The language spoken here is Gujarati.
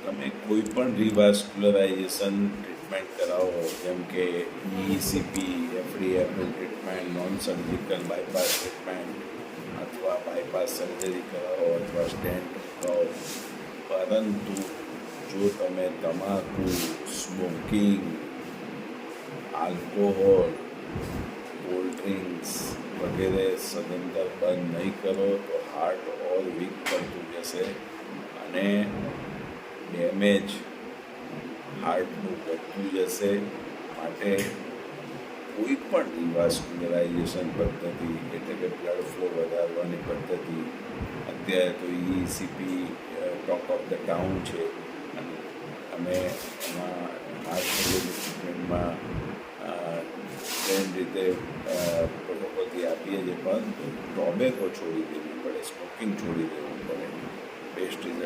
તમે કોઈ પણ રિવાસ્ક્યુલરાઇઝેશન ટ્રીટમેન્ટ કરાવો, જેમ કે ECP, FD Apple treatment, non surgical bypass treatment અથવા બાયપાસ સર્જરી કરાવો અથવા સ્ટેન્ટ મુકાવો, પરંતુ જો તમે તમાકુ, સ્મોકિંગ, આલ્કોહોલ, કોલ્ડ ડ્રિંક્સ વગેરે સદંતર બંધ નહીં કરો તો હાર્ટ ઓર વીક પડતું જશે અને ડેમેજ હાર્ટનું વધતું જશે. માટે કોઈ પણ રિવાસ્ક્યુલરાઇઝેશન પદ્ધતિ, એટલે કે બ્લડ ફ્લો વધારવાની પદ્ધતિ, અત્યારે તો ECP talk of the town છે અને અમે એમાં હાર્ટ સર્જરી ટ્રીટમેન્ટમાં ટ્રેન રીતે પ્રોટોકોલથી આપીએ છીએ, પરંતુ ટોબેકો છોડી દેવું પડે, સ્મોકિંગ છોડી દેવું પડે. Best result